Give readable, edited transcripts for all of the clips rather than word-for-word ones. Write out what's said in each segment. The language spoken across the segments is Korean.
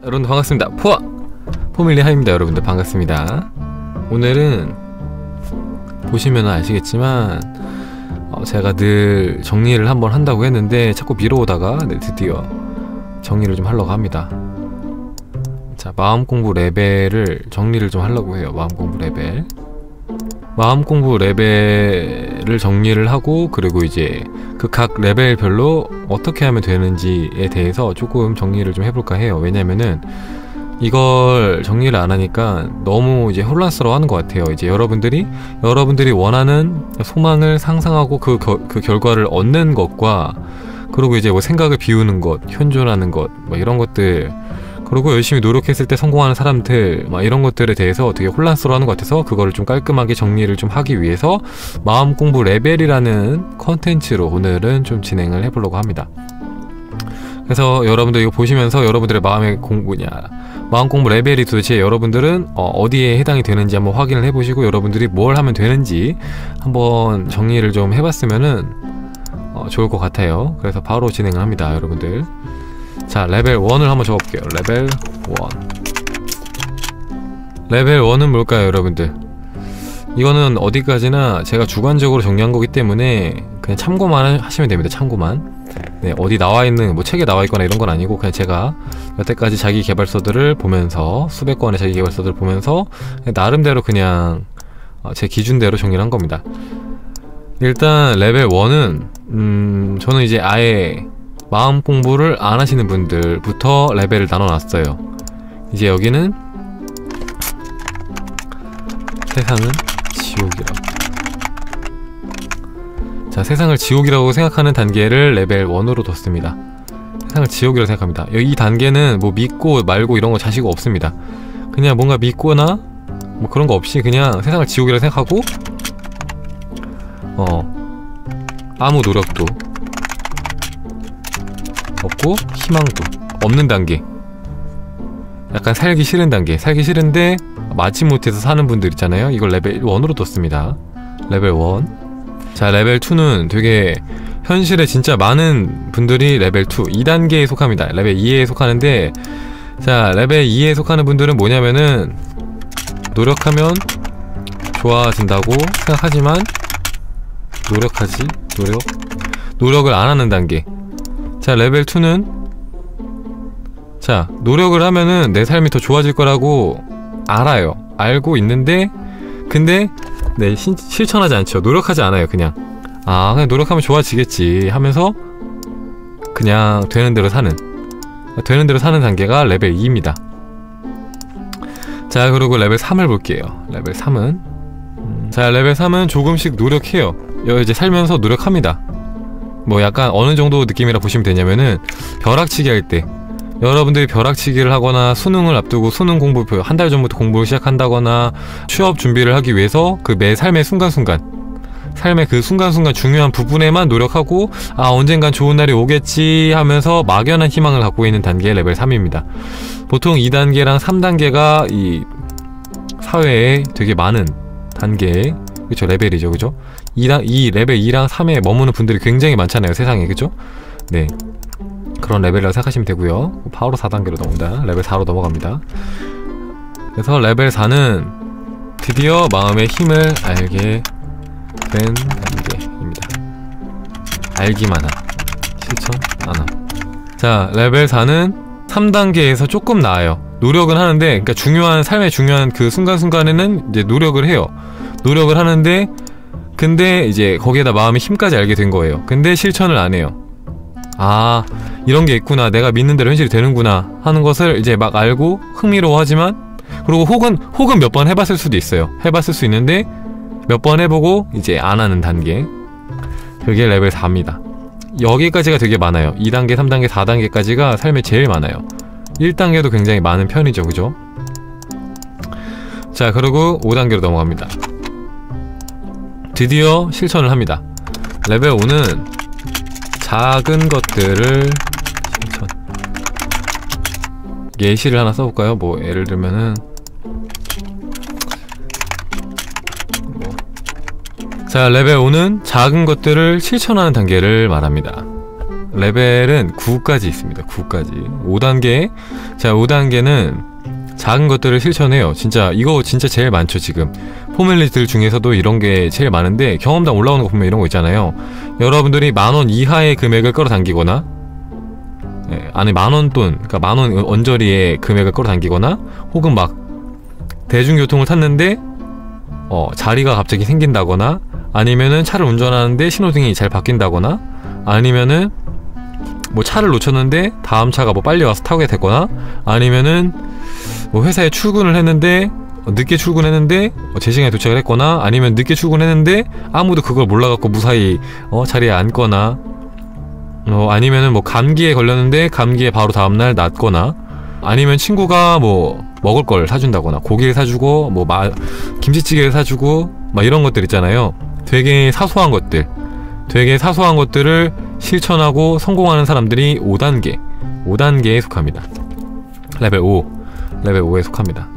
여러분들 반갑습니다. 포밀리 하입니다. 여러분들 반갑습니다. 오늘은 보시면 아시겠지만 제가 늘 정리를 한번 한다고 했는데 자꾸 미뤄오다가 드디어 정리를 좀 하려고 합니다. 자, 마음공부 레벨을 정리를 좀 하려고 해요. 마음공부 레벨을 정리를 하고, 그리고 이제 그 각 레벨별로 어떻게 하면 되는지에 대해서 조금 정리를 좀 해볼까 해요. 왜냐면은 이걸 정리를 안 하니까 너무 이제 혼란스러워 하는 것 같아요. 이제 여러분들이 원하는 소망을 상상하고 그 결과를 얻는 것과, 그리고 이제 뭐 생각을 비우는 것, 현존하는 것, 뭐 이런 것들, 그리고 열심히 노력했을 때 성공하는 사람들, 막 이런 것들에 대해서 되게 혼란스러워하는 것 같아서 그거를 좀 깔끔하게 정리를 좀 하기 위해서 마음공부 레벨이라는 컨텐츠로 오늘은 좀 진행을 해보려고 합니다. 그래서 여러분들 이거 보시면서 여러분들의 마음공부 레벨이 도대체 여러분들은 어디에 해당이 되는지 한번 확인을 해보시고, 여러분들이 뭘 하면 되는지 한번 정리를 좀 해봤으면은 좋을 것 같아요. 그래서 바로 진행을 합니다, 여러분들. 자, 레벨 1을 한번 적어볼게요. 레벨 1은 뭘까요, 여러분들? 이거는 어디까지나 제가 주관적으로 정리한 거기 때문에 그냥 참고만 하시면 됩니다. 참고만. 네, 어디 나와있는, 뭐 책에 나와있거나 이런 건 아니고, 그냥 제가 여태까지 자기 개발서들을 보면서, 수백 권의 자기 개발서들을 보면서 나름대로 그냥 제 기준대로 정리를 한 겁니다. 일단 레벨 1은 저는 이제 아예 마음 공부를 안 하시는 분들부터 레벨을 나눠놨어요. 이제 여기는 세상은 지옥이라고. 자, 세상을 지옥이라고 생각하는 단계를 레벨 1으로 뒀습니다. 세상을 지옥이라고 생각합니다. 이 단계는 뭐 믿고 말고 이런 거 자시고 없습니다. 그냥 뭔가 믿거나 뭐 그런 거 없이 그냥 세상을 지옥이라고 생각하고, 아무 노력도 없고 희망도 없는 단계, 약간 살기 싫은 단계, 살기 싫은데 마지못해서 사는 분들 있잖아요. 이걸 레벨 1으로 뒀습니다. 레벨 1. 자, 레벨 2는 되게 현실에 진짜 많은 분들이 레벨 2, 2단계에 속합니다. 레벨 2에 속하는데, 자, 레벨 2에 속하는 분들은 뭐냐면은 노력하면 좋아진다고 생각하지만 노력을 안 하는 단계. 자, 레벨 2는 자, 노력을 하면은 내 삶이 더 좋아질 거라고 알아요. 알고 있는데, 근데 네, 실천하지 않죠. 노력하지 않아요. 그냥 노력하면 좋아지겠지 하면서 그냥 되는 대로 사는 단계가 레벨 2입니다. 자, 그리고 레벨 3을 볼게요. 레벨 3은 조금씩 노력해요. 이제 살면서 노력합니다. 뭐 약간 어느 정도 느낌이라 보시면 되냐면은 벼락치기 할 때, 여러분들이 벼락치기를 하거나 수능을 앞두고 수능 공부 한 달 전부터 공부를 시작한다거나 취업 준비를 하기 위해서 그 매 삶의 삶의 그 순간순간 중요한 부분에만 노력하고, 언젠간 좋은 날이 오겠지 하면서 막연한 희망을 갖고 있는 단계의 레벨 3입니다. 보통 2단계랑 3단계가 이 사회에 되게 많은 단계의, 그쵸, 레벨이죠. 그죠? 이 레벨 2랑 3에 머무는 분들이 굉장히 많잖아요, 세상에. 그죠? 네, 그런 레벨이라고 생각하시면 되고요. 바로 4단계로 넘어갑니다. 레벨 4로 넘어갑니다. 그래서 레벨 4는 드디어 마음의 힘을 알게 된 단계입니다. 알기만 함, 실천 안 함. 자, 레벨 4는 3단계에서 조금 나아요. 노력은 하는데, 그러니까 삶의 중요한 그 순간순간에는 이제 노력을 해요. 노력을 하는데, 근데 이제 거기에다 마음의 힘까지 알게 된 거예요. 근데 실천을 안 해요. 이런 게 있구나, 내가 믿는 대로 현실이 되는구나 하는 것을 이제 막 알고 흥미로워하지만, 그리고 혹은 몇 번 해봤을 수도 있어요. 해봤을 수 있는데 몇 번 해보고 이제 안 하는 단계, 그게 레벨 4입니다. 여기까지가 되게 많아요. 2단계, 3단계, 4단계까지가 삶에 제일 많아요. 1단계도 굉장히 많은 편이죠. 그죠? 자, 그리고 5단계로 넘어갑니다. 드디어 실천을 합니다. 레벨 5는 작은 것들을 실천. 예시를 하나 써볼까요? 뭐 예를 들면은 자, 레벨 5는 작은 것들을 실천하는 단계를 말합니다. 레벨은 9까지 있습니다. 9까지 5단계. 자, 5단계는 작은 것들을 실천해요. 진짜 이거 진짜 제일 많죠. 지금 포멀리들 중에서도 이런 게 제일 많은데, 경험담 올라오는 거 보면 이런 거 있잖아요. 여러분들이 10,000원 이하의 금액을 끌어당기거나, 아니 10,000원 돈, 그러니까 10,000원 언저리의 금액을 끌어당기거나, 혹은 막 대중교통을 탔는데 자리가 갑자기 생긴다거나, 아니면은 차를 운전하는데 신호등이 잘 바뀐다거나, 아니면은 뭐 차를 놓쳤는데 다음 차가 뭐 빨리 와서 타게 되거나, 아니면은 뭐 회사에 출근을 했는데 늦게 출근했는데 제 시간에 도착을 했거나, 아니면 늦게 출근했는데 아무도 그걸 몰라갖고 무사히 자리에 앉거나, 아니면은 뭐 감기에 걸렸는데 감기에 바로 다음날 낫거나, 아니면 친구가 뭐 먹을 걸 사준다거나, 고기를 사주고 뭐 김치찌개를 사주고 막 이런 것들 있잖아요. 되게 사소한 것들, 되게 사소한 것들을 실천하고 성공하는 사람들이 5단계에 속합니다. 레벨 5에 속합니다.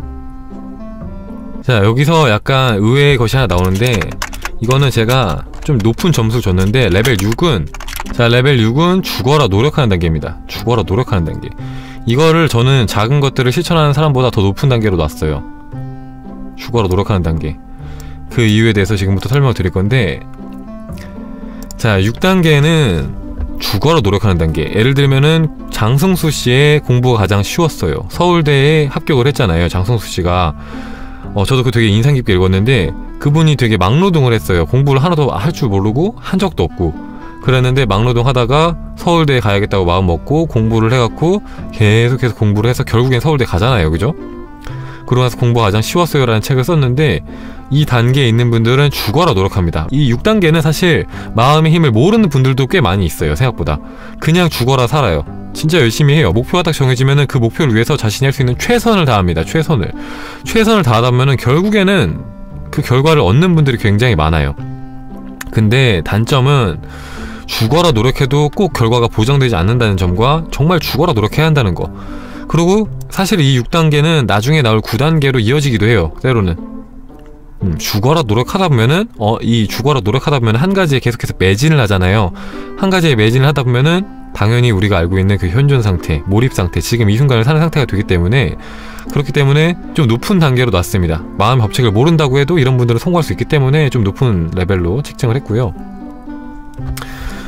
자, 여기서 약간 의외의 것이 하나 나오는데, 이거는 제가 좀 높은 점수를 줬는데, 레벨 6은 죽어라 노력하는 단계입니다. 죽어라 노력하는 단계. 이거를 저는 작은 것들을 실천하는 사람보다 더 높은 단계로 놨어요. 죽어라 노력하는 단계. 그 이유에 대해서 지금부터 설명을 드릴 건데, 자, 6단계는 죽어라 노력하는 단계. 예를 들면은 장승수 씨의 공부가 가장 쉬웠어요. 서울대에 합격을 했잖아요, 장승수 씨가. 저도 그거 되게 인상 깊게 읽었는데, 그분이 되게 막노동을 했어요. 공부를 하나도 할 줄 모르고 한 적도 없고 그랬는데, 막노동 하다가 서울대에 가야겠다고 마음 먹고 공부를 해갖고 계속해서 공부를 해서 결국엔 서울대 가잖아요, 그죠? 그러고 나서 공부가 가장 쉬웠어요 라는 책을 썼는데, 이 단계에 있는 분들은 죽어라 노력합니다. 이 6단계는 사실 마음의 힘을 모르는 분들도 꽤 많이 있어요. 생각보다 그냥 죽어라 살아요. 진짜 열심히 해요. 목표가 딱 정해지면은 그 목표를 위해서 자신이 할 수 있는 최선을 다합니다. 최선을 다하다 보면은 결국에는 그 결과를 얻는 분들이 굉장히 많아요. 근데 단점은 죽어라 노력해도 꼭 결과가 보장되지 않는다는 점과, 정말 죽어라 노력해야 한다는 거. 그리고 사실 이 6단계는 나중에 나올 9단계로 이어지기도 해요, 때로는. 죽어라 노력하다 보면은 이 죽어라 노력하다 보면 한 가지에 계속해서 매진을 하잖아요. 한 가지에 매진을 하다 보면은 당연히 우리가 알고 있는 그 현존 상태, 몰입 상태, 지금 이 순간을 사는 상태가 되기 때문에, 그렇기 때문에 좀 높은 단계로 놨습니다. 마음 법칙을 모른다고 해도 이런 분들은 성공할 수 있기 때문에 좀 높은 레벨로 책정을 했고요.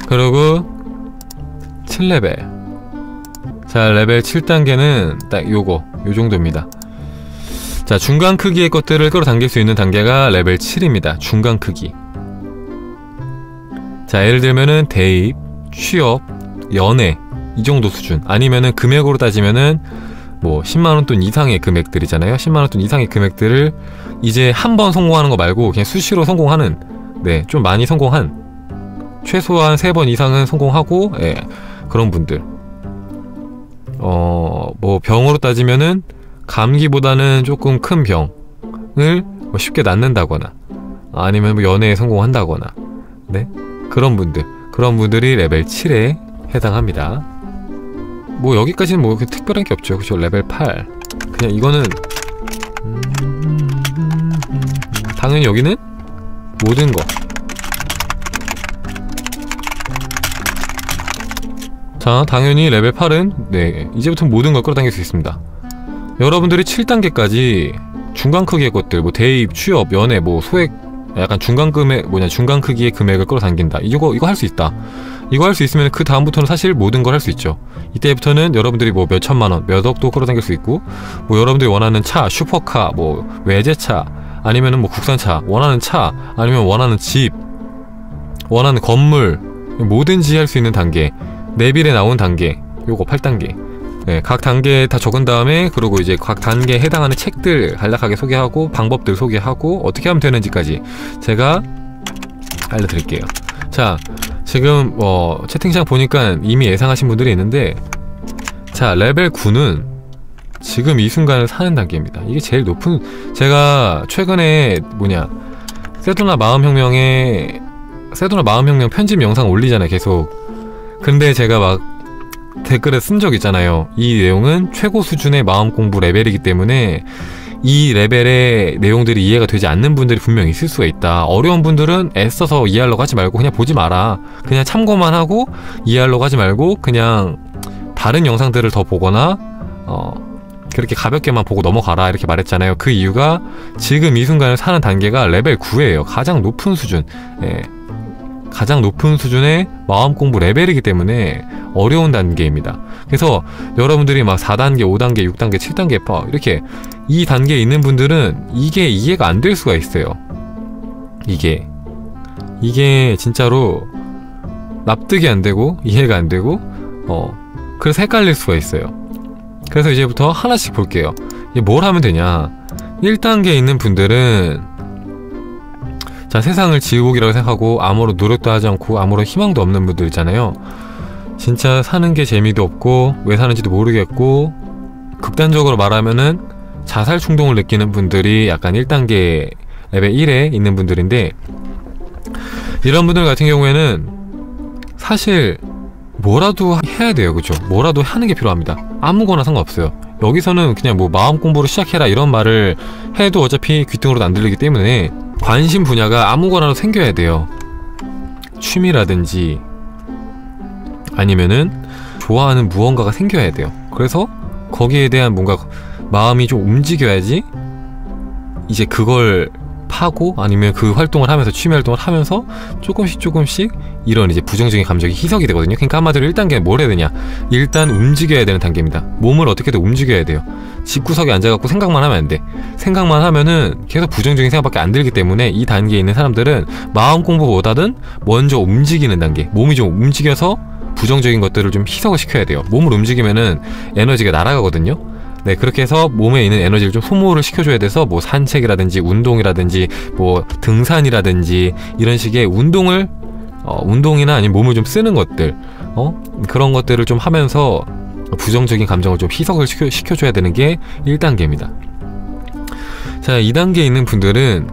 그리고 7레벨. 자, 레벨 7단계는 딱 요 정도입니다. 자, 중간 크기의 것들을 끌어당길 수 있는 단계가 레벨 7입니다. 중간 크기. 자, 예를 들면은 대입, 취업, 연애 이 정도 수준. 아니면은 금액으로 따지면은 뭐 10만원 돈 이상의 금액들이잖아요. 10만원 돈 이상의 금액들을 이제 한 번 성공하는 거 말고 그냥 수시로 성공하는, 좀 많이 성공한, 최소한 3번 이상은 성공하고, 그런 분들. 뭐 병으로 따지면은 감기보다는 조금 큰 병을 뭐 쉽게 낫는다거나, 아니면 뭐 연애에 성공한다거나, 그런 분들이 레벨 7에 해당합니다. 뭐 여기까지는 뭐 특별한 게 없죠, 그죠? 레벨 8. 그냥 이거는 당연히 여기는 모든 거. 자, 당연히 레벨 8은 이제부터 모든 걸 끌어당길 수 있습니다. 여러분들이 7단계까지 중간 크기의 것들, 뭐 대입, 취업, 연애, 뭐 소액, 약간 중간 크기의 금액을 끌어당긴다. 이거 할 수 있다. 이거 할 수 있으면 그 다음부터는 사실 모든 걸 할 수 있죠. 이때부터는 여러분들이 뭐 몇 천만원, 몇 억도 끌어당길 수 있고, 뭐 여러분들이 원하는 차, 슈퍼카, 뭐 외제차, 아니면은 뭐 국산차, 원하는 차, 아니면 원하는 집, 원하는 건물, 뭐든지 할 수 있는 단계. 내빌에 나온 단계, 요거 8단계. 각 단계 다 적은 다음에, 그리고 이제 각 단계에 해당하는 책들 간략하게 소개하고, 방법들 소개하고, 어떻게 하면 되는지까지 제가 알려드릴게요. 자, 지금 채팅창 보니까 이미 예상하신 분들이 있는데, 자, 레벨 9는 지금 이 순간을 사는 단계입니다. 이게 제일 높은, 제가 최근에 세도나 마음혁명 편집 영상 올리잖아요, 계속. 근데 제가 막 댓글에 쓴 적 있잖아요. 이 내용은 최고 수준의 마음 공부 레벨이기 때문에 이 레벨의 내용들이 이해가 되지 않는 분들이 분명히 있을 수가 있다. 어려운 분들은 애써서 이해하려고 하지 말고 그냥 보지 마라. 그냥 참고만 하고 이해하려고 하지 말고 그냥 다른 영상들을 더 보거나 그렇게 가볍게만 보고 넘어가라 이렇게 말했잖아요. 그 이유가 지금 이 순간을 사는 단계가 레벨 9예요. 가장 높은 수준. 예. 가장 높은 수준의 마음 공부 레벨이기 때문에 어려운 단계입니다. 그래서 여러분들이 막 4단계, 5단계, 6단계, 7단계 이렇게 이 단계에 있는 분들은 이게 이해가 안 될 수가 있어요. 이게 진짜로 납득이 안 되고 이해가 안 되고 그래서 헷갈릴 수가 있어요. 그래서 이제부터 하나씩 볼게요. 이게 뭘 하면 되냐. 1단계에 있는 분들은 자, 세상을 지옥이라고 생각하고 아무런 노력도 하지 않고 아무런 희망도 없는 분들 있잖아요. 진짜 사는 게 재미도 없고 왜 사는지도 모르겠고 극단적으로 말하면은 자살 충동을 느끼는 분들이 약간 1단계 레벨 1에 있는 분들인데, 이런 분들 같은 경우에는 사실 뭐라도 해야 돼요. 그죠? 뭐라도 하는 게 필요합니다. 아무거나 상관없어요. 여기서는 그냥 뭐 마음 공부를 시작해라 이런 말을 해도 어차피 귀등으로도 안 들리기 때문에 관심 분야가 아무거나도 생겨야 돼요. 취미라든지 아니면은 좋아하는 무언가가 생겨야 돼요. 그래서 거기에 대한 뭔가 마음이 좀 움직여야지 이제 그걸 파고 아니면 그 활동을 하면서 취미 활동을 하면서 조금씩 이런 이제 부정적인 감정이 희석이 되거든요. 그러니까 한마디로 1단계는 뭘 해야 되냐, 일단 움직여야 되는 단계입니다. 몸을 어떻게든 움직여야 돼요. 집구석에 앉아갖고 생각만 하면 안 돼. 생각만 하면은 계속 부정적인 생각밖에 안 들기 때문에 이 단계에 있는 사람들은 마음 공부보다는 먼저 움직이는 단계, 몸이 좀 움직여서 부정적인 것들을 좀 희석을 시켜야 돼요. 몸을 움직이면은 에너지가 날아가거든요. 네, 그렇게 해서 몸에 있는 에너지를 좀 소모를 시켜줘야 돼서 뭐 산책이라든지 운동이라든지 뭐 등산이라든지 이런 식의 운동을 운동이나 아니면 몸을 좀 쓰는 것들 그런 것들을 좀 하면서 부정적인 감정을 좀 희석을 시켜줘야 되는 게 1단계입니다. 자, 2단계에 있는 분들은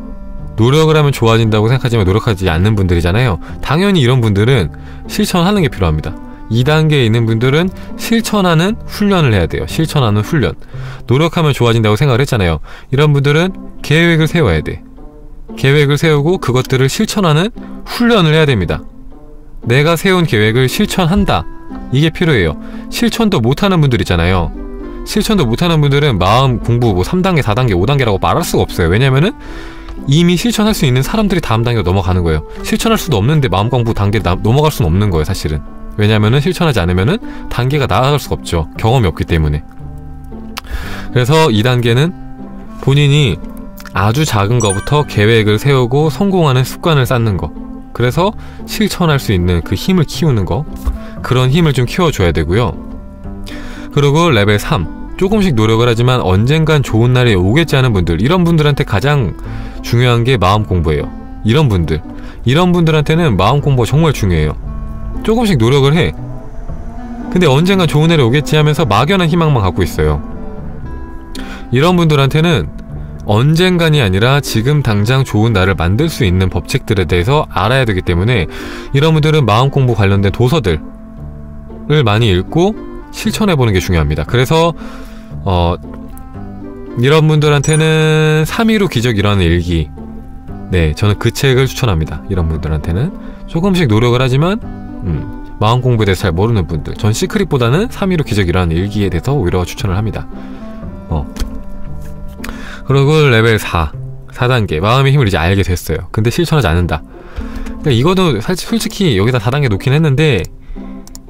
노력을 하면 좋아진다고 생각하지만 노력하지 않는 분들이잖아요. 당연히 이런 분들은 실천하는 게 필요합니다. 2단계에 있는 분들은 실천하는 훈련을 해야 돼요. 실천하는 훈련. 노력하면 좋아진다고 생각을 했잖아요. 이런 분들은 계획을 세워야 돼. 계획을 세우고 그것들을 실천하는 훈련을 해야 됩니다. 내가 세운 계획을 실천한다. 이게 필요해요. 실천도 못하는 분들 있잖아요. 실천도 못하는 분들은 마음 공부 뭐 3단계, 4단계, 5단계라고 말할 수가 없어요. 왜냐면은 이미 실천할 수 있는 사람들이 다음 단계로 넘어가는 거예요. 실천할 수도 없는데 마음 공부 단계 넘어갈 수는 없는 거예요, 사실은. 왜냐면은 실천하지 않으면은 단계가 나아갈 수가 없죠. 경험이 없기 때문에. 그래서 2단계는 본인이 아주 작은 거부터 계획을 세우고 성공하는 습관을 쌓는 거. 그래서 실천할 수 있는 그 힘을 키우는 거. 그런 힘을 좀 키워줘야 되고요. 그리고 레벨 3. 조금씩 노력을 하지만 언젠간 좋은 날이 오겠지 하는 분들. 이런 분들한테 가장 중요한 게 마음 공부예요. 이런 분들한테는 마음 공부가 정말 중요해요. 조금씩 노력을 해. 근데 언젠간 좋은 날이 오겠지 하면서 막연한 희망만 갖고 있어요. 이런 분들한테는 언젠간이 아니라 지금 당장 좋은 날을 만들 수 있는 법칙들에 대해서 알아야 되기 때문에 이런 분들은 마음 공부 관련된 도서들을 많이 읽고 실천해보는 게 중요합니다. 그래서 이런 분들한테는 3.15 기적 일어나는 일기, 네, 저는 그 책을 추천합니다. 이런 분들한테는 조금씩 노력을 하지만 마음 공부에 대해서 잘 모르는 분들, 전 시크릿보다는 3.15 기적 일어나는 일기에 대해서 오히려 추천을 합니다. 그리고 레벨 4단계 마음의 힘을 이제 알게 됐어요. 근데 실천하지 않는다. 그러니까 이거도 사실 솔직히 여기다 4단계 놓긴 했는데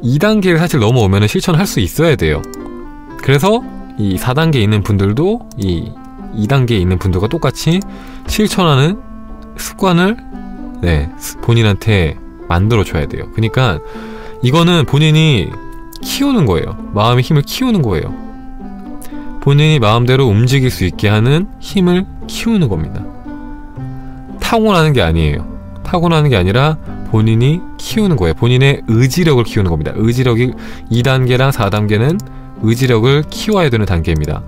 2단계를 사실 넘어오면 실천을 할 수 있어야 돼요. 그래서 이 4단계에 있는 분들도 이 2단계에 있는 분들과 똑같이 실천하는 습관을 본인한테 만들어줘야 돼요. 그러니까 이거는 본인이 키우는 거예요. 마음의 힘을 키우는 거예요. 본인이 마음대로 움직일 수 있게 하는 힘을 키우는 겁니다. 타고나는 게 아니에요. 타고나는 게 아니라 본인이 키우는 거예요. 본인의 의지력을 키우는 겁니다. 의지력이 2단계랑 4단계는 의지력을 키워야 되는 단계입니다.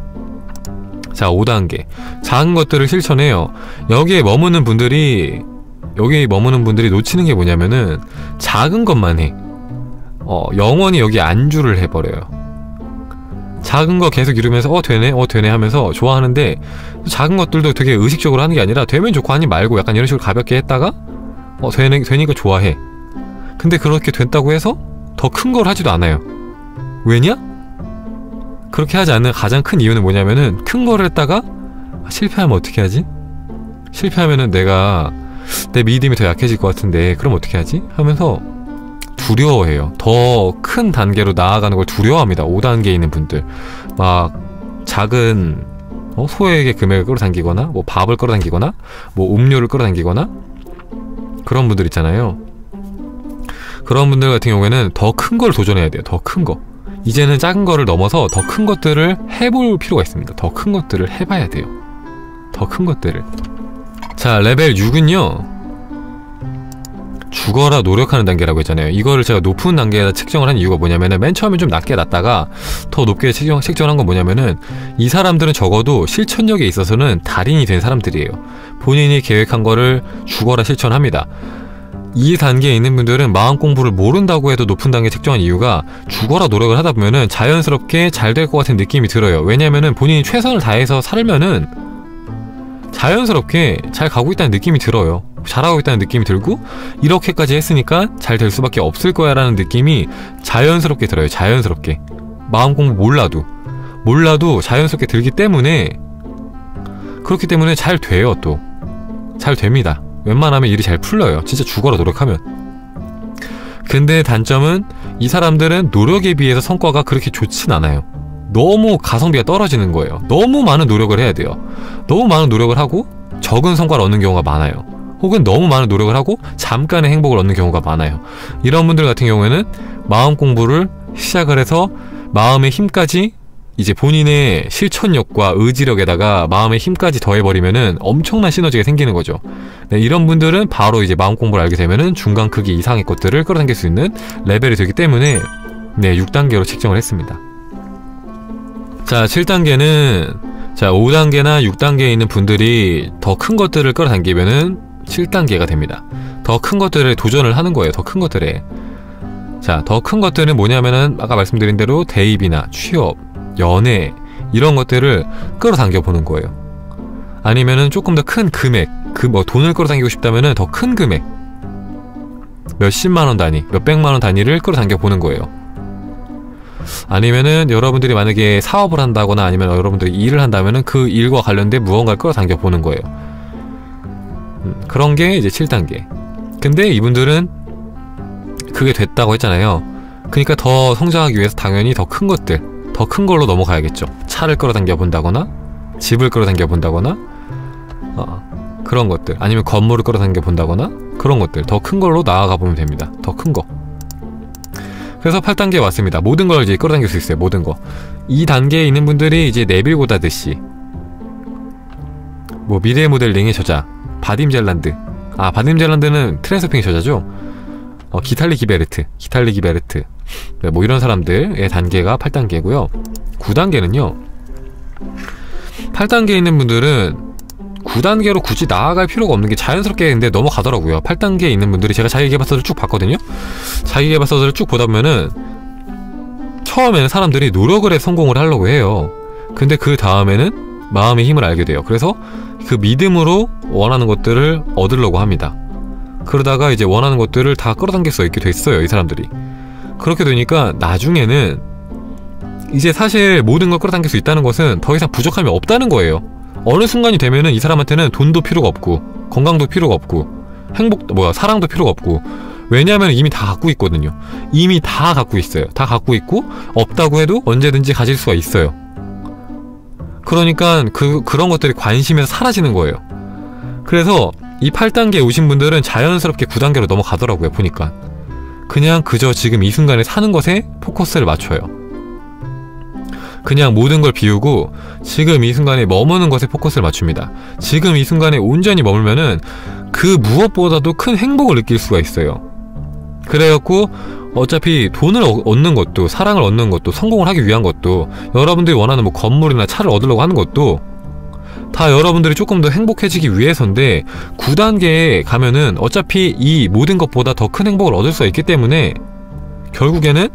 자, 5단계 작은 것들을 실천해요. 여기에 머무는 분들이 놓치는 게 뭐냐면은 작은 것만 해. 영원히 여기 안주를 해버려요. 작은 거 계속 이루면서 되네 되네 하면서 좋아하는데, 작은 것들도 되게 의식적으로 하는 게 아니라 되면 좋고 아니 말고 약간 이런 식으로 가볍게 했다가 되니까 좋아해. 근데 그렇게 됐다고 해서 더 큰 걸 하지도 않아요. 왜냐? 그렇게 하지 않는 가장 큰 이유는 뭐냐면은, 큰 거를 했다가 실패하면 어떻게 하지? 실패하면은 내 믿음이 더 약해질 것 같은데 그럼 어떻게 하지? 하면서 두려워해요. 더 큰 단계로 나아가는 걸 두려워합니다. 5단계에 있는 분들. 막 작은 소액의 금액을 끌어당기거나, 뭐 밥을 끌어당기거나, 뭐 음료를 끌어당기거나, 그런 분들 있잖아요. 그런 분들 같은 경우에는 더 큰 걸 도전해야 돼요. 더 큰 거. 이제는 작은 거를 넘어서 더 큰 것들을 해볼 필요가 있습니다. 더 큰 것들을 해봐야 돼요. 더 큰 것들을. 자, 레벨 6은요 죽어라 노력하는 단계라고 했잖아요. 이거를 제가 높은 단계에다 책정을 한 이유가 뭐냐면은, 맨 처음에 좀 낮게 놨다가 더 높게 책정한 건 뭐냐면은, 이 사람들은 적어도 실천력에 있어서는 달인이 된 사람들이에요. 본인이 계획한 거를 죽어라 실천합니다. 이 단계에 있는 분들은 마음 공부를 모른다고 해도 높은 단계에 책정한 이유가, 죽어라 노력을 하다 보면은 자연스럽게 잘 될 것 같은 느낌이 들어요. 왜냐면은 본인이 최선을 다해서 살면은 자연스럽게 잘 가고 있다는 느낌이 들어요. 잘하고 있다는 느낌이 들고, 이렇게까지 했으니까 잘 될 수밖에 없을 거야 라는 느낌이 자연스럽게 들어요. 자연스럽게. 마음 공부 몰라도 자연스럽게 들기 때문에, 그렇기 때문에 잘 돼요. 또 잘 됩니다. 웬만하면 일이 잘 풀려요. 진짜 죽어라 노력하면. 근데 단점은, 이 사람들은 노력에 비해서 성과가 그렇게 좋진 않아요. 너무 가성비가 떨어지는 거예요. 너무 많은 노력을 해야 돼요. 너무 많은 노력을 하고 적은 성과를 얻는 경우가 많아요. 혹은 너무 많은 노력을 하고 잠깐의 행복을 얻는 경우가 많아요. 이런 분들 같은 경우에는 마음 공부를 시작을 해서 마음의 힘까지, 이제 본인의 실천력과 의지력에다가 마음의 힘까지 더해버리면은 엄청난 시너지가 생기는 거죠. 네, 이런 분들은 바로 이제 마음 공부를 알게 되면은 중간 크기 이상의 것들을 끌어당길 수 있는 레벨이 되기 때문에 6단계로 책정을 했습니다. 자, 7단계는, 자, 5단계나 6단계에 있는 분들이 더 큰 것들을 끌어당기면은 7단계가 됩니다. 더 큰 것들에 도전을 하는 거예요. 더 큰 것들에. 자, 더 큰 것들은 뭐냐면은, 아까 말씀드린 대로 대입이나 취업, 연애, 이런 것들을 끌어당겨 보는 거예요. 아니면은 조금 더 큰 금액, 돈을 끌어당기고 싶다면은 더 큰 금액, 몇십만원 단위, 몇백만원 단위를 끌어당겨 보는 거예요. 아니면은 여러분들이 만약에 사업을 한다거나, 아니면 여러분들이 일을 한다면은 그 일과 관련된 무언가를 끌어당겨 보는 거예요. 그런 게 이제 7단계. 근데 이분들은 그게 됐다고 했잖아요. 그러니까 더 성장하기 위해서 당연히 더 큰 것들, 더 큰 걸로 넘어가야겠죠. 차를 끌어당겨 본다거나, 집을 끌어당겨 본다거나, 그런 것들, 아니면 건물을 끌어당겨 본다거나, 그런 것들 더 큰 걸로 나아가 보면 됩니다. 더 큰 거. 그래서 8단계에 왔습니다. 모든 걸 이제 끌어당길 수 있어요. 모든 거. 이 단계에 있는 분들이 이제 네빌 고다드 뭐 미래 모델링의 저자 바딤 젤란드, 바딤 젤란드는 트랜스쇼핑의 저자죠. 기탈리 기베르트, 네, 뭐 이런 사람들의 단계가 8단계고요 9단계는요 8단계에 있는 분들은 9단계로 굳이 나아갈 필요가 없는 게 자연스럽게 근데 넘어가더라고요. 8단계에 있는 분들이, 제가 자기계발서를 쭉 봤거든요. 자기계발서를 쭉 보다 보면은 처음에는 사람들이 노력을 해 성공을 하려고 해요. 근데 그 다음에는 마음의 힘을 알게 돼요. 그래서 그 믿음으로 원하는 것들을 얻으려고 합니다. 그러다가 이제 원하는 것들을 다 끌어당길 수 있게 됐어요, 이 사람들이. 그렇게 되니까 나중에는 이제 사실 모든 걸 끌어당길 수 있다는 것은 더 이상 부족함이 없다는 거예요. 어느 순간이 되면은 이 사람한테는 돈도 필요가 없고, 건강도 필요가 없고, 사랑도 필요가 없고, 왜냐하면 이미 다 갖고 있거든요. 이미 다 갖고 있어요. 다 갖고 있고, 없다고 해도 언제든지 가질 수가 있어요. 그러니까 그런 것들이 관심에서 사라지는 거예요. 그래서 이 8단계에 오신 분들은 자연스럽게 9단계로 넘어가더라고요. 보니까 그냥 그저 지금 이 순간에 사는 것에 포커스를 맞춰요. 그냥 모든 걸 비우고 지금 이 순간에 머무는 것에 포커스를 맞춥니다. 지금 이 순간에 온전히 머물면은 그 무엇보다도 큰 행복을 느낄 수가 있어요. 그래갖고 어차피 돈을 얻는 것도, 사랑을 얻는 것도, 성공을 하기 위한 것도, 여러분들이 원하는 뭐 건물이나 차를 얻으려고 하는 것도 다 여러분들이 조금 더 행복해지기 위해서인데, 9단계에 가면은 어차피 이 모든 것보다 더 큰 행복을 얻을 수가 있기 때문에 결국에는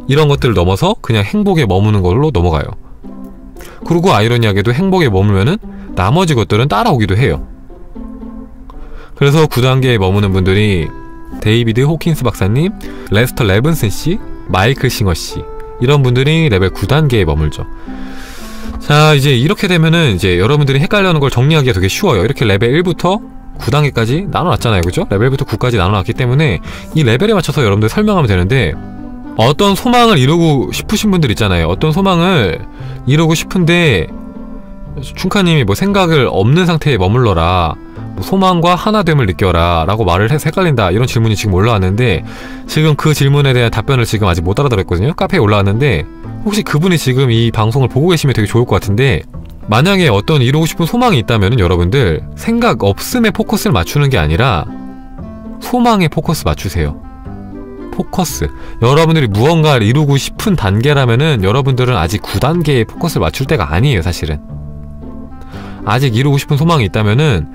이런 것들을 넘어서 그냥 행복에 머무는 걸로 넘어가요. 그리고 아이러니하게도 행복에 머물면은 나머지 것들은 따라오기도 해요. 그래서 9단계에 머무는 분들이 데이비드 호킨스 박사님, 레스터 레븐슨 씨, 마이클 싱어 씨, 이런 분들이 레벨 9단계에 머물죠. 자, 이제 이렇게 되면은 이제 여러분들이 헷갈려하는 걸 정리하기가 되게 쉬워요. 이렇게 레벨 1부터 9단계까지 나눠놨잖아요, 그죠? 레벨부터 9까지 나눠놨기 때문에 이 레벨에 맞춰서 여러분들 설명하면 되는데, 어떤 소망을 이루고 싶으신 분들 있잖아요. 어떤 소망을 이루고 싶은데 춘카님이 뭐 생각을 없는 상태에 머물러라, 뭐 소망과 하나됨을 느껴라 라고 말을 해서 헷갈린다, 이런 질문이 지금 올라왔는데, 지금 그 질문에 대한 답변을 지금 아직 못 알아들었거든요. 카페에 올라왔는데 혹시 그분이 지금 이 방송을 보고 계시면 되게 좋을 것 같은데, 만약에 어떤 이루고 싶은 소망이 있다면 여러분들 생각 없음에 포커스를 맞추는 게 아니라 소망에 포커스 맞추세요. 포커스. 여러분들이 무언가를 이루고 싶은 단계라면은 여러분들은 아직 9단계에 포커스를 맞출 때가 아니에요. 사실은 아직 이루고 싶은 소망이 있다면은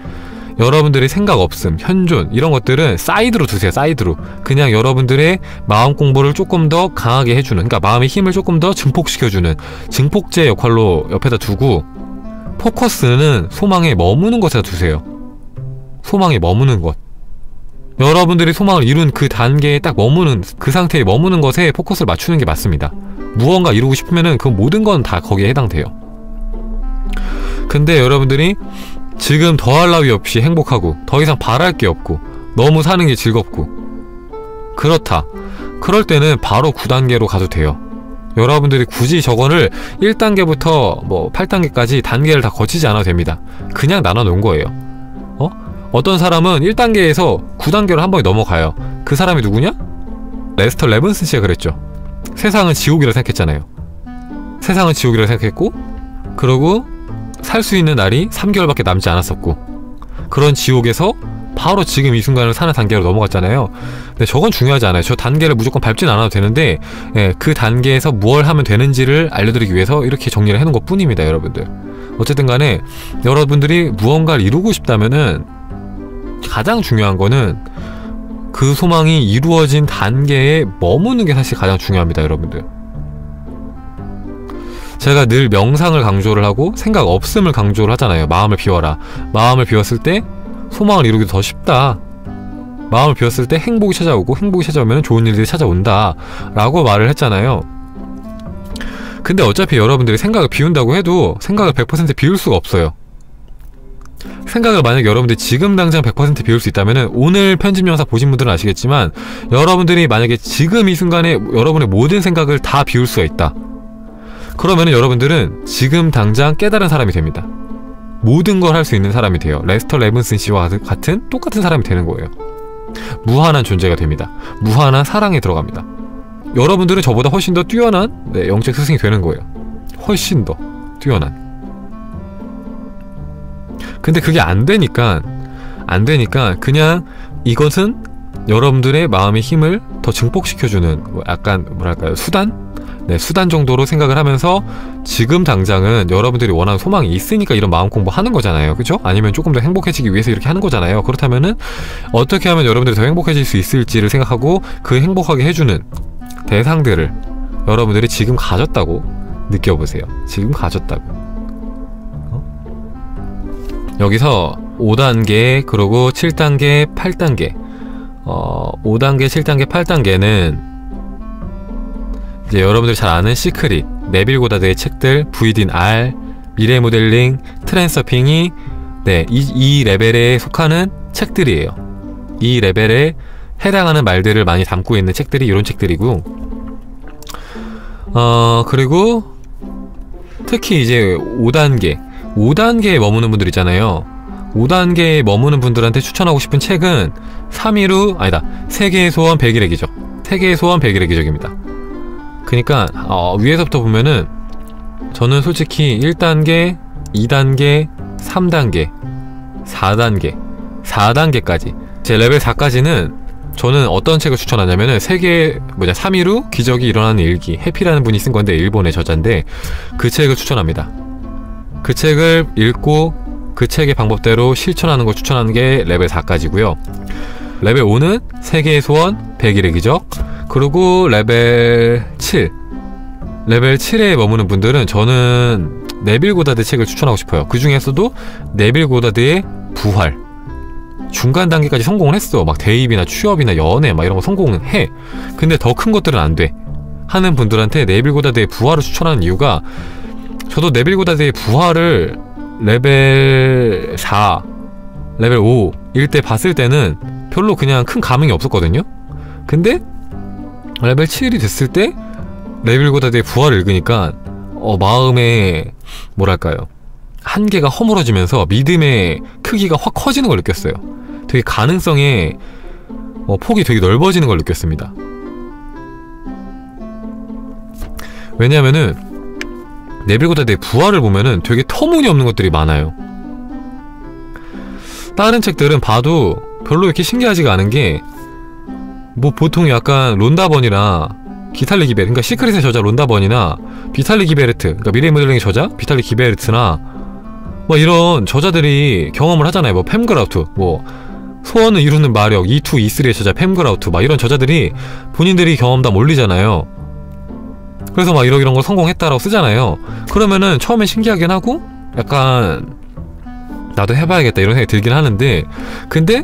여러분들이 생각 없음, 현존, 이런 것들은 사이드로 두세요. 사이드로. 그냥 여러분들의 마음 공부를 조금 더 강하게 해주는, 그러니까 마음의 힘을 조금 더 증폭시켜주는 증폭제 역할로 옆에다 두고, 포커스는 소망에 머무는 것에다 두세요. 소망에 머무는 것. 여러분들이 소망을 이룬 그 단계에 딱 머무는, 그 상태에 머무는 것에 포커스를 맞추는 게 맞습니다. 무언가 이루고 싶으면은 그 모든 건 다 거기에 해당돼요. 근데 여러분들이 지금 더할 나위 없이 행복하고 더 이상 바랄 게 없고 너무 사는 게 즐겁고 그렇다, 그럴 때는 바로 9단계로 가도 돼요. 여러분들이 굳이 저거를 1단계부터 뭐 8단계까지 단계를 다 거치지 않아도 됩니다. 그냥 나눠 놓은 거예요. 어떤 사람은 1단계에서 9단계로 한 번에 넘어가요. 그 사람이 누구냐? 레스터 레븐슨 씨가 그랬죠. 세상은 지옥이라고 생각했잖아요. 세상은 지옥이라고 생각했고, 그러고 살 수 있는 날이 3개월밖에 남지 않았었고, 그런 지옥에서 바로 지금 이 순간을 사는 단계로 넘어갔잖아요. 근데 저건 중요하지 않아요. 저 단계를 무조건 밟진 않아도 되는데, 그 단계에서 뭘 하면 되는지를 알려드리기 위해서 이렇게 정리를 해놓은 것 뿐입니다. 여러분들, 어쨌든 간에 여러분들이 무언가를 이루고 싶다면은 가장 중요한 거는 그 소망이 이루어진 단계에 머무는 게 사실 가장 중요합니다. 여러분들, 제가 늘 명상을 강조를 하고 생각 없음을 강조를 하잖아요. 마음을 비워라. 마음을 비웠을 때 소망을 이루기도 더 쉽다. 마음을 비웠을 때 행복이 찾아오고, 행복이 찾아오면 좋은 일들이 찾아온다 라고 말을 했잖아요. 근데 어차피 여러분들이 생각을 비운다고 해도 생각을 100% 비울 수가 없어요. 생각을 만약에 여러분들이 지금 당장 100% 비울 수 있다면은, 오늘 편집 영상 보신 분들은 아시겠지만 여러분들이 만약에 지금 이 순간에 여러분의 모든 생각을 다 비울 수가 있다, 그러면은 여러분들은 지금 당장 깨달은 사람이 됩니다. 모든 걸 할 수 있는 사람이 돼요. 레스터 레븐슨 씨와 같은 똑같은 사람이 되는 거예요. 무한한 존재가 됩니다. 무한한 사랑에 들어갑니다. 여러분들은 저보다 훨씬 더 뛰어난 영적 스승이 되는 거예요. 훨씬 더 뛰어난. 근데 그게 안 되니까 그냥 이것은 여러분들의 마음의 힘을 더 증폭시켜주는 약간 뭐랄까요, 수단 정도로 생각을 하면서, 지금 당장은 여러분들이 원하는 소망이 있으니까 이런 마음 공부하는 거잖아요. 그죠? 아니면 조금 더 행복해지기 위해서 이렇게 하는 거잖아요. 그렇다면은 어떻게 하면 여러분들이 더 행복해질 수 있을지를 생각하고 그 행복하게 해주는 대상들을 여러분들이 지금 가졌다고 느껴보세요. 지금 가졌다고. 여기서 5단계, 그리고 7단계, 8단계 5단계, 7단계, 8단계는 이제 여러분들이 잘 아는 시크릿, 네빌 고다드의 책들, 브이딘 R, 미래 모델링, 트랜서핑이 이 레벨에 속하는 책들이에요. 이 레벨에 해당하는 말들을 많이 담고 있는 책들이 이런 책들이고, 그리고 특히 이제 5단계에 머무는 분들 있잖아요. 5단계에 머무는 분들한테 추천하고 싶은 책은 세계의 소원 100일의 기적. 세계의 소원 100일의 기적입니다. 그니까 위에서부터 보면은 저는 솔직히 1단계, 2단계, 3단계, 4단계까지 제 레벨 4까지는 저는 어떤 책을 추천하냐면은 3.1후 기적이 일어나는 일기, 해피라는 분이 쓴 건데 일본의 저자인데 그 책을 추천합니다. 그 책을 읽고 그 책의 방법대로 실천하는 걸 추천하는 게 레벨 4까지고요. 레벨 5는 세계의 소원 100일의 기적, 그리고 레벨 7 레벨 7에 머무는 분들은 저는 네빌 고다드 책을 추천하고 싶어요. 그 중에서도 네빌 고다드의 부활, 중간 단계까지 성공을 했어. 막 대입이나 취업이나 연애 막 이런 거 성공은 해. 근데 더 큰 것들은 안 돼 하는 분들한테 네빌 고다드의 부활을 추천하는 이유가, 저도 네빌 고다드의 부활을 레벨 4, 레벨 5일 때 봤을 때는 별로 그냥 큰 감흥이 없었거든요. 근데 레벨 7이 됐을 때 네빌 고다드의 부활을 읽으니까 마음에 뭐랄까요, 한계가 허물어지면서 믿음의 크기가 확 커지는 걸 느꼈어요. 되게 가능성의 폭이 되게 넓어지는 걸 느꼈습니다. 왜냐면은 네빌 고다드의 부활을 보면은 되게 터무니없는 것들이 많아요. 다른 책들은 봐도 별로 이렇게 신기하지가 않은 게, 뭐 보통 약간 론다번이나 비탈리 기베르트, 그러니까 시크릿의 저자 론다번이나 비탈리 기베르트, 그러니까 미래의 모델링의 저자 비탈리 기베르트나 뭐 이런 저자들이 경험을 하잖아요. 뭐 팸그라우트, 뭐 소원을 이루는 마력, E2, E3의 저자 팸그라우트, 막 이런 저자들이 본인들이 경험담 올리잖아요. 그래서 막 이런 거 성공했다라고 쓰잖아요. 그러면은 처음엔 신기하긴 하고 약간 나도 해봐야겠다 이런 생각이 들긴 하는데, 근데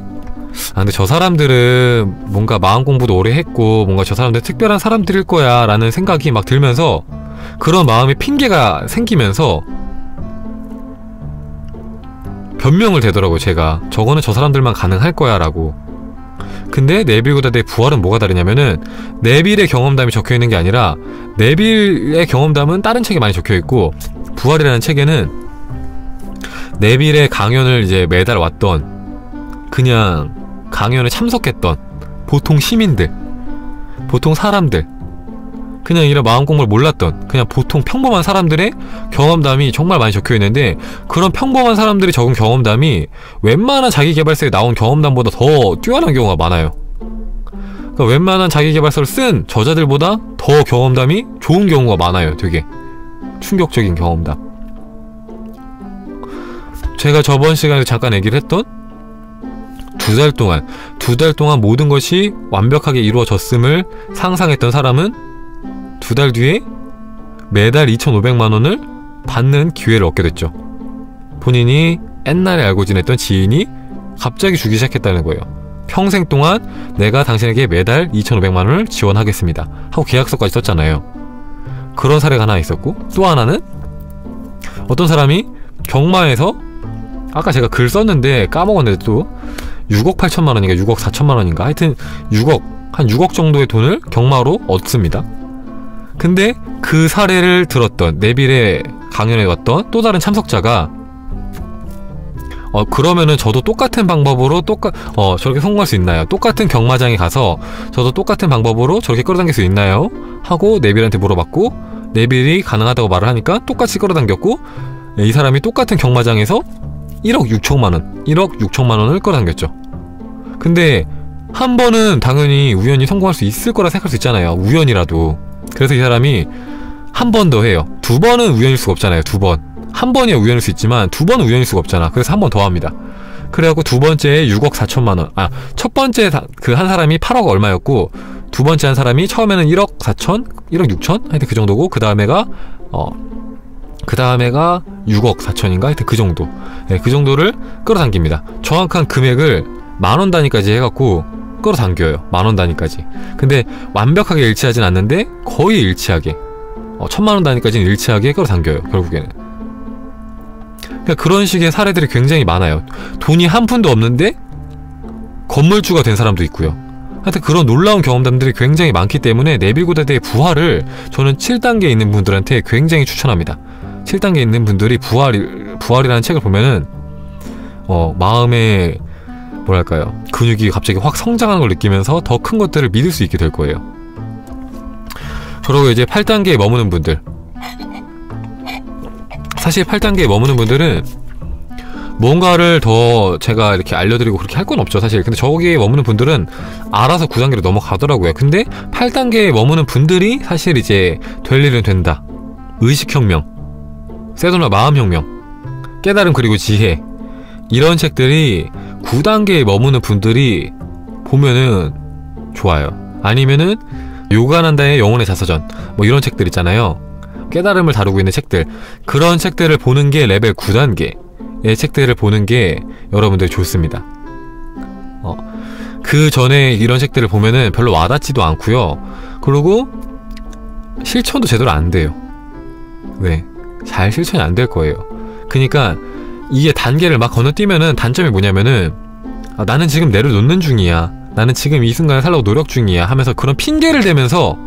저 사람들은 뭔가 마음 공부도 오래 했고 뭔가 저 사람들 특별한 사람들일 거야 라는 생각이 막 들면서, 그런 마음의 핑계가 생기면서 변명을 대더라고요. 제가 저거는 저 사람들만 가능할 거야 라고. 근데 네빌 고다드의 부활은 뭐가 다르냐면은, 네빌의 경험담이 적혀있는 게 아니라 네빌의 경험담은 다른 책에 많이 적혀있고, 부활이라는 책에는 네빌의 강연을 이제 매달 왔던, 그냥 강연에 참석했던 보통 시민들, 보통 사람들, 그냥 이런 마음 공부를 몰랐던 그냥 보통 평범한 사람들의 경험담이 정말 많이 적혀있는데, 그런 평범한 사람들이 적은 경험담이 웬만한 자기계발서에 나온 경험담보다 더 뛰어난 경우가 많아요. 그러니까 웬만한 자기계발서를 쓴 저자들보다 더 경험담이 좋은 경우가 많아요. 되게 충격적인 경험담. 제가 저번 시간에 잠깐 얘기를 했던 두 달 동안 모든 것이 완벽하게 이루어졌음을 상상했던 사람은 2달 뒤에 매달 2,500만원을 받는 기회를 얻게 됐죠. 본인이 옛날에 알고 지냈던 지인이 갑자기 주기 시작했다는 거예요. 평생 동안 내가 당신에게 매달 2,500만원을 지원하겠습니다 하고 계약서까지 썼잖아요. 그런 사례가 하나 있었고, 또 하나는 어떤 사람이 경마에서, 아까 제가 글 썼는데 까먹었는데, 또 6억 8천만원인가 6억 4천만원인가 하여튼 6억 정도의 돈을 경마로 얻습니다. 근데 그 사례를 들었던, 네빌의 강연에 왔던 또 다른 참석자가 그러면은 저도 똑같은 방법으로 저렇게 성공할 수 있나요? 똑같은 경마장에 가서 저도 똑같은 방법으로 저렇게 끌어당길 수 있나요? 하고 네빌한테 물어봤고, 네빌이 가능하다고 말을 하니까 똑같이 끌어당겼고, 이 사람이 똑같은 경마장에서 1억 6천만원을 끌어당겼죠. 근데 한 번은 당연히 우연히 성공할 수 있을 거라 생각할 수 있잖아요. 우연이라도. 그래서 이 사람이 한 번 더 해요. 2번은 우연일 수가 없잖아요. 2번. 한 번이야 우연일 수 있지만 2번은 우연일 수가 없잖아. 그래서 한 번 더 합니다. 그래갖고 두 번째에 6억 4천만원. 첫 번째 그 한 사람이 8억 얼마였고, 두 번째 한 사람이 처음에는 1억 4천? 1억 6천? 하여튼 그 정도고, 그 다음에가 6억 4천인가? 하여튼 그 정도. 네, 그 정도를 끌어당깁니다. 정확한 금액을 만원 단위까지 해갖고 끌어당겨요. 만원 단위까지. 근데 완벽하게 일치하진 않는데 거의 일치하게, 1,000만원 단위까지는 일치하게 끌어당겨요. 결국에는. 그러니까 그런 식의 사례들이 굉장히 많아요. 돈이 한 푼도 없는데 건물주가 된 사람도 있고요. 하여튼 그런 놀라운 경험담들이 굉장히 많기 때문에 네빌 고다드의 부활을 저는 7단계에 있는 분들한테 굉장히 추천합니다. 7단계에 있는 분들이 부활이라는 책을 보면은 마음에 뭐랄까요, 근육이 갑자기 확 성장하는 걸 느끼면서 더 큰 것들을 믿을 수 있게 될 거예요. 그리고 이제 8단계에 머무는 분들, 사실 8단계에 머무는 분들은 뭔가를 더 제가 이렇게 알려드리고 그렇게 할 건 없죠, 사실. 근데 저기에 머무는 분들은 알아서 9단계로 넘어가더라고요. 근데 8단계에 머무는 분들이 사실 이제 될 일은 된다, 의식혁명, 세도나 마음혁명, 깨달음 그리고 지혜, 이런 책들이 9단계에 머무는 분들이 보면은 좋아요. 아니면은 요가난다의 영혼의 자서전 뭐 이런 책들 있잖아요. 깨달음을 다루고 있는 책들, 그런 책들을 보는 게 레벨 9단계의 책들을 보는 게 여러분들 좋습니다. 그 전에 이런 책들을 보면은 별로 와닿지도 않고요. 그리고 실천도 제대로 안 돼요. 네, 잘 실천이 안 될 거예요. 그니까 이게 단계를 막 건너뛰면은 단점이 뭐냐면은 나는 지금 내려놓는 중이야, 나는 지금 이 순간을 살려고 노력 중이야 하면서 그런 핑계를 대면서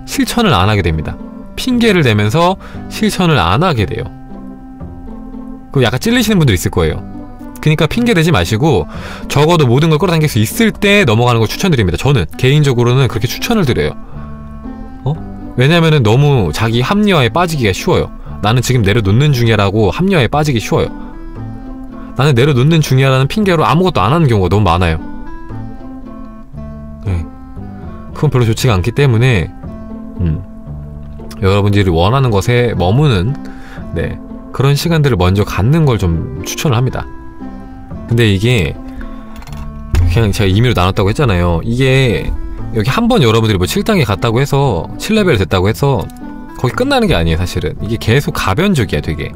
실천을 안 하게 됩니다. 핑계를 대면서 실천을 안 하게 돼요. 그 약간 찔리시는 분들 있을 거예요. 그니까 핑계 대지 마시고 적어도 모든 걸 끌어당길 수 있을 때 넘어가는 걸 추천드립니다. 저는 개인적으로는 그렇게 추천을 드려요. 왜냐면은 너무 자기 합리화에 빠지기가 쉬워요. 나는 지금 내려놓는 중이야 라고 합리화에 빠지기 쉬워요. 나는 내려놓는 중이야 라는 핑계로 아무것도 안 하는 경우가 너무 많아요. 네. 그건 별로 좋지가 않기 때문에 여러분들이 원하는 것에 머무는, 네, 그런 시간들을 먼저 갖는 걸 좀 추천을 합니다. 근데 이게 그냥 제가 임의로 나눴다고 했잖아요. 이게 여기 한번 여러분들이 뭐 7단계 갔다고 해서 7레벨 됐다고 해서 거기 끝나는 게 아니에요. 사실은 이게 계속 가변적이야. 되게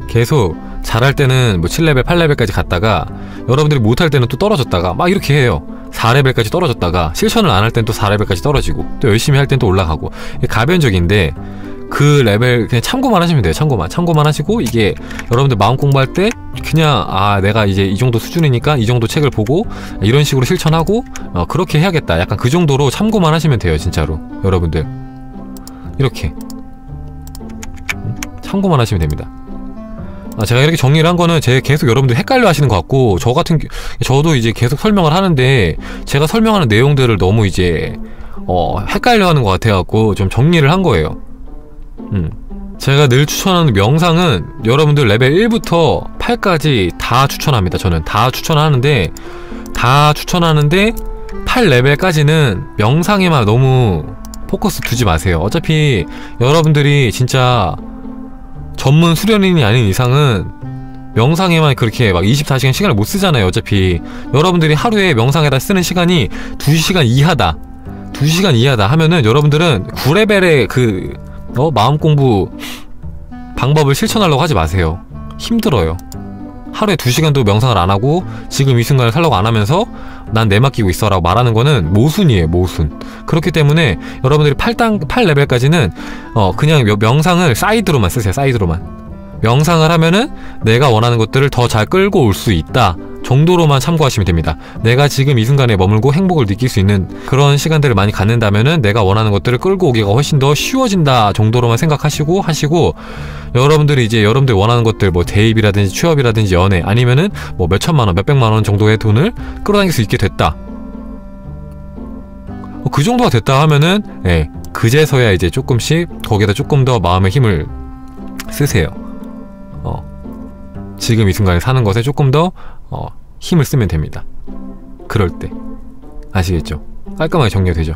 계속 잘할 때는 뭐 7레벨 8레벨까지 갔다가 여러분들이 못할 때는 또 떨어졌다가 막 이렇게 해요. 4레벨까지 떨어졌다가 실천을 안 할 땐 또 4레벨까지 떨어지고 또 열심히 할 땐 또 올라가고, 이게 가변적인데 그 레벨 그냥 참고만 하시면 돼요. 참고만 하시고, 이게 여러분들 마음 공부할 때 그냥 내가 이제 이 정도 수준이니까 이 정도 책을 보고 이런 식으로 실천하고 그렇게 해야겠다, 약간 그 정도로 참고만 하시면 돼요. 진짜로 여러분들 이렇게 참고만 하시면 됩니다. 제가 이렇게 정리를 한 거는 계속 여러분들 헷갈려 하시는 것 같고, 저도 이제 계속 설명을 하는데 제가 설명하는 내용들을 너무 이제 헷갈려 하는 것 같아갖고 좀 정리를 한 거예요. 제가 늘 추천하는 명상은 여러분들 레벨 1부터 8까지 다 추천합니다. 저는 다 추천하는데 8레벨까지는 명상에만 너무 포커스 두지 마세요. 어차피 여러분들이 진짜 전문 수련인이 아닌 이상은 명상에만 그렇게 막 24시간 시간을 못 쓰잖아요. 어차피 여러분들이 하루에 명상에다 쓰는 시간이 2시간 이하다 2시간 이하다 하면은 여러분들은 9레벨의 그 마음 공부 방법을 실천하려고 하지 마세요. 힘들어요. 하루에 2시간도 명상을 안 하고 지금 이 순간을 살려고 안 하면서 난 내 맡기고 있어 라고 말하는 거는 모순이에요. 모순. 그렇기 때문에 여러분들이 8레벨까지는 그냥 명상을 사이드로만 쓰세요. 사이드로만. 명상을 하면은 내가 원하는 것들을 더 잘 끌고 올 수 있다 정도로만 참고하시면 됩니다. 내가 지금 이 순간에 머물고 행복을 느낄 수 있는 그런 시간들을 많이 갖는다면은 내가 원하는 것들을 끌고 오기가 훨씬 더 쉬워진다 정도로만 생각하시고 여러분들이 이제 여러분들이 원하는 것들 뭐 대입이라든지 취업이라든지 연애 아니면은 뭐 몇천만원 몇백만원 정도의 돈을 끌어당길 수 있게 됐다, 그 정도가 됐다 하면은 그제서야 이제 조금씩 거기에다 조금 더 마음의 힘을 쓰세요. 지금 이 순간에 사는 것에 조금 더 힘을 쓰면 됩니다. 그럴 때 아시겠죠? 깔끔하게 정리가 되죠?